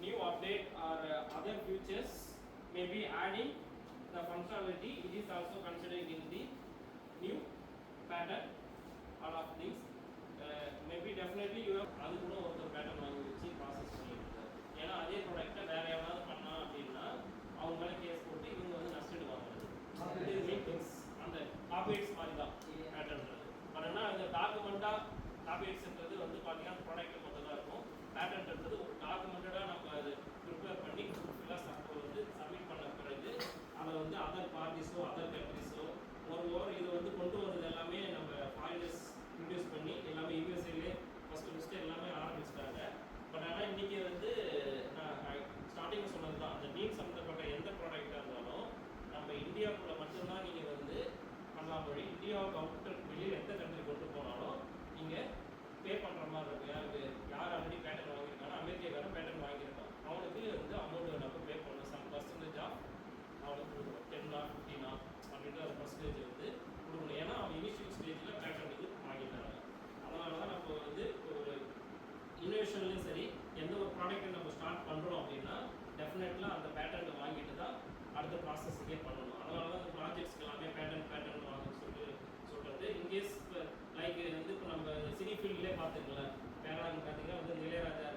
new update or other features, maybe adding the functionality, it is also considered in the new pattern. All of these maybe definitely you have அது கூட ஒரு pattern வாங்கி வச்சு process பண்ணிட்டு ஏன்னா அதே ப்ராடக்ட்டை வேற யாராவது பண்ணா அப்படின்னா அவங்க மேலே கேஸ் போட்டு இவங்க வந்து நஷ்டம் வாங்குறது இது மீட்டிங்ஸ் அந்த காப்பிரைட்ஸ் மாதிரி தான் பேட்டர்ன்றது. பட் ஆனால் அந்த காப்பிரைட்ஸ்ன்றது வந்து பார்த்தீங்கன்னா ப்ராடக்ட்டில் மட்டும் தான் இருக்கும். பேட்டர்ன்றது ஒரு டாக்குமெண்டடாக நம்ம அதை ப்ரிப்பேர் பண்ணி ஃபுல்லாக வந்து சப்மிட் பண்ண பிறகு அதை வந்து அதர் பார்ட்டிஸோ அதர் கண்ட்ரிஸோ ஒரு இதை வந்து கொண்டு வரது எல்லாமே நம்ம ஃபாரினர்ஸ் ப்ரொடியூஸ் பண்ணி எல்லாமே யூஎஸ்ஏலே ஃபஸ்ட்டு எல்லாமே ஆரம்பிச்சிட்டாங்க. பட் ஆனால் இன்றைக்கி வந்து நான் ஸ்டார்டிங் சொன்னது தான், அந்த மீன் சம்மந்தப்பட்ட எந்த ப்ராடக்டாக இருந்தாலும் நம்ம இந்தியாவுக்குள்ளே மட்டும்தான் நீங்கள் வந்து பண்ணலாம். மொழி இந்தியாவுக்கு அவுட்டர் வெளியில் எந்த கண்ட்ரி கொண்டு போனாலும் நீங்கள் பே பண்ணுற மாதிரி இருக்கும். யார் ஆல்ரெடி பேட்டர்ன் வாங்கியிருக்கானோ அமெரிக்காக்காரன் பேட்டர்ன் வாங்கியிருக்கான் அவனுக்கு வந்து அமௌண்ட்டு நம்ம பே பண்ணணும். சம் பர்சன்டேஜாக அவனுக்கு கொடுக்கணும். 10 or 15 அப்படின்ற அந்த பர்சன்டேஜ் வந்து கொடுக்கணும். ஏன்னா அவன் இனிஷியல் ஸ்டேஜில் பேட்டர்னுக்கு வாங்கிட்டாங்க. அதனால தான் நம்ம வந்து ஒரு இனோவேஷன்லையும் சரி எந்த ஒரு ப்ராடக்ட்டை நம்ம ஸ்டார்ட் பண்ணுறோம் அப்படின்னா டெஃபினெட்லாம் அந்த பேட்டர்னை வாங்கிட்டு தான் அடுத்த ப்ராசஸுக்கே பண்ணணும். அதனால தான் அந்த ப்ராஜெக்ட்ஸ்க்கு எல்லாமே பேட்டர்ன் வாங்கன்னு சொல்கிறது. இன்கேஸ் இப்போ லைக் வந்து இப்போ நம்ம சினி ஃபீல்ட்லேயே பார்த்துக்கலாம். பேரான்னு பார்த்தீங்கன்னா வந்து இளையராஜா